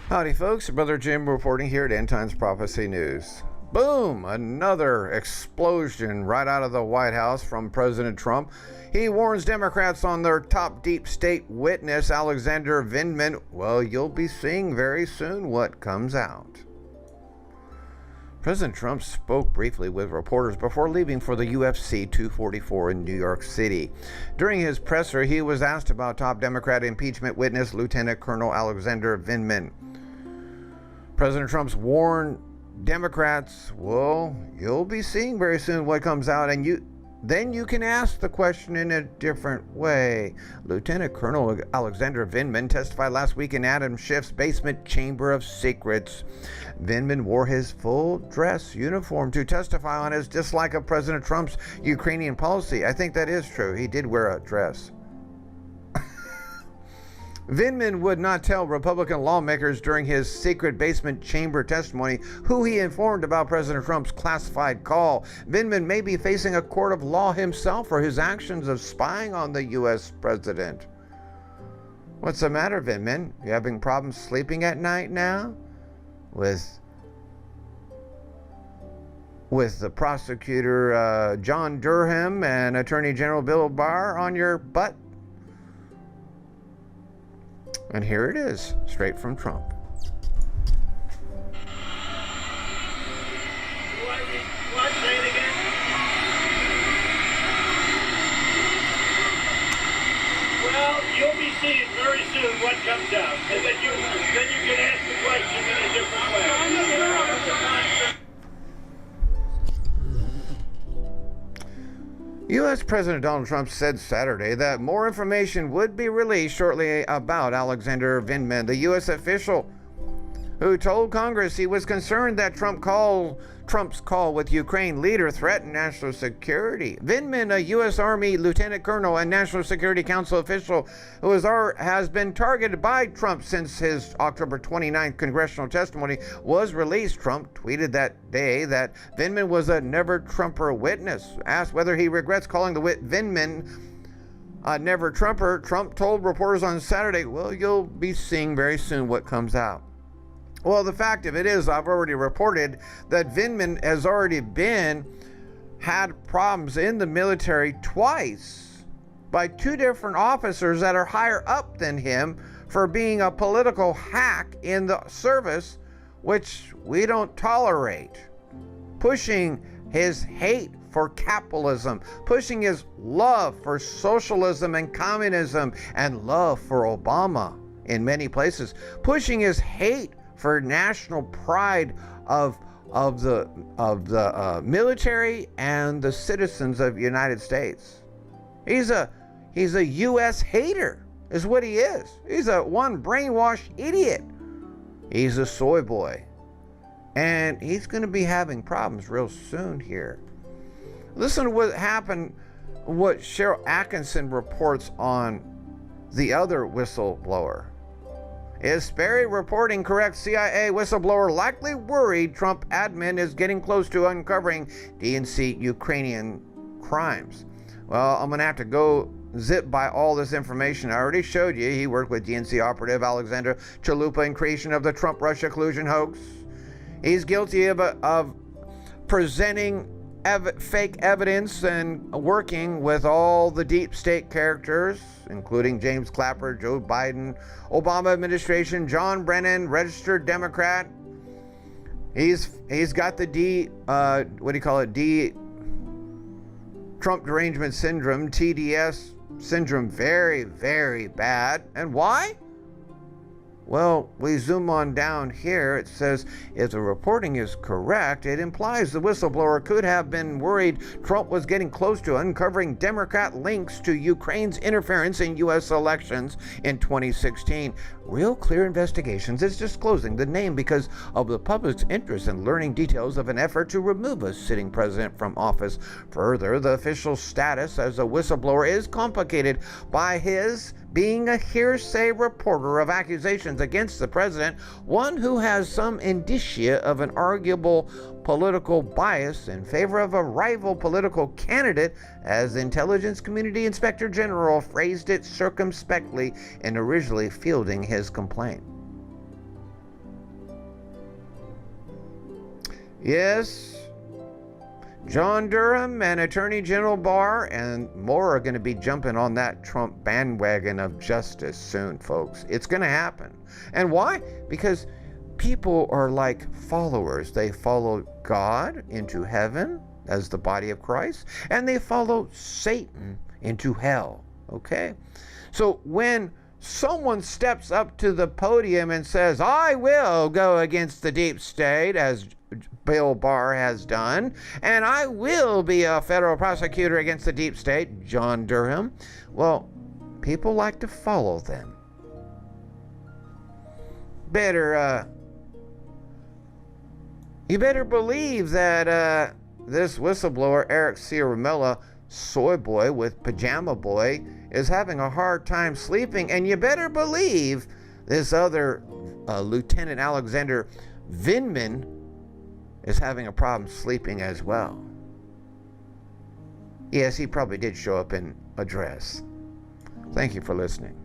Howdy folks, Brother Jim reporting here at End Times Prophecy News. Boom! Another explosion right out of the White House from President Trump. He warns Democrats on their top deep state witness, Alexander Vindman. Well, you'll be seeing very soon what comes out. President Trump spoke briefly with reporters before leaving for the UFC 244 in New York City. During his presser, he was asked about top Democrat impeachment witness, Lieutenant Colonel Alexander Vindman. President Trump's warned Democrats, well, you'll be seeing very soon what comes out, and then you can ask the question in a different way. Lieutenant Colonel Alexander Vindman testified last week in Adam Schiff's basement chamber of secrets. Vindman wore his full dress uniform to testify on his dislike of President Trump's Ukrainian policy. I think that is true. He did wear a dress. Vindman would not tell Republican lawmakers during his secret basement chamber testimony who he informed about President Trump's classified call. Vindman may be facing a court of law himself for his actions of spying on the U.S. president. What's the matter, Vindman? You having problems sleeping at night now? With the prosecutor John Durham and Attorney General Bill Barr on your butt? And here it is, straight from Trump. What? Say it again. Well, you'll be seeing very soon what comes out, and then you can ask the question in a different way. U.S. President Donald Trump said Saturday that more information would be released shortly about Alexander Vindman, the U.S. official who told Congress he was concerned that Trump's call with Ukraine leader threatened national security. Vindman, a U.S. Army lieutenant colonel and National Security Council official who has been targeted by Trump since his October 29th congressional testimony was released. Trump tweeted that day that Vindman was a never-Trumper witness. Asked whether he regrets calling the Vindman a never-Trumper, Trump told reporters on Saturday, well, you'll be seeing very soon what comes out. Well, the fact of it is, I've already reported that Vindman has already had problems in the military twice by two different officers that are higher up than him for being a political hack in the service, which we don't tolerate. Pushing his hate for capitalism, pushing his love for socialism and communism and love for Obama in many places, pushing his hate for national pride of the military and the citizens of the United States. He's a U.S. hater, is what he is. He's one brainwashed idiot. He's a soy boy, and he's going to be having problems real soon here. Listen to what happened. What Cheryl Atkinson reports on the other whistleblower. Is Sperry reporting correct? CIA whistleblower likely worried Trump admin is getting close to uncovering DNC Ukrainian crimes. Well, I'm going to have to go zip by all this information. I already showed you he worked with DNC operative Alexander Chalupa in creation of the Trump-Russia collusion hoax. He's guilty of presenting fake evidence and working with all the deep state characters, including James Clapper, Joe Biden, Obama administration, John Brennan, registered Democrat. He's got the Trump derangement syndrome, TDS syndrome, very, very bad. And why? Well, we zoom on down here. It says, if the reporting is correct, it implies the whistleblower could have been worried Trump was getting close to uncovering Democrat links to Ukraine's interference in U.S. elections in 2016. Real Clear Investigations is disclosing the name because of the public's interest in learning details of an effort to remove a sitting president from office. Further, the official status as a whistleblower is complicated by his being a hearsay reporter of accusations against the president, one who has some indicia of an arguable political bias in favor of a rival political candidate, as the Intelligence Community Inspector General phrased it circumspectly in originally fielding his complaint. Yes, John Durham and Attorney General Barr and more are going to be jumping on that Trump bandwagon of justice soon, folks. It's going to happen. And why? Because people are like followers. They follow God into heaven as the body of Christ, and they follow Satan into hell. Okay? So when someone steps up to the podium and says, I will go against the deep state, as Bill Barr has done, and I will be a federal prosecutor against the deep state, John Durham, well, people like to follow them. You better believe that this whistleblower, Eric Ciaramella, soy boy with pajama boy, is having a hard time sleeping, and you better believe this other Lieutenant Alexander Vindman is having a problem sleeping as well. Yes, he probably did show up in a dress. Thank you for listening.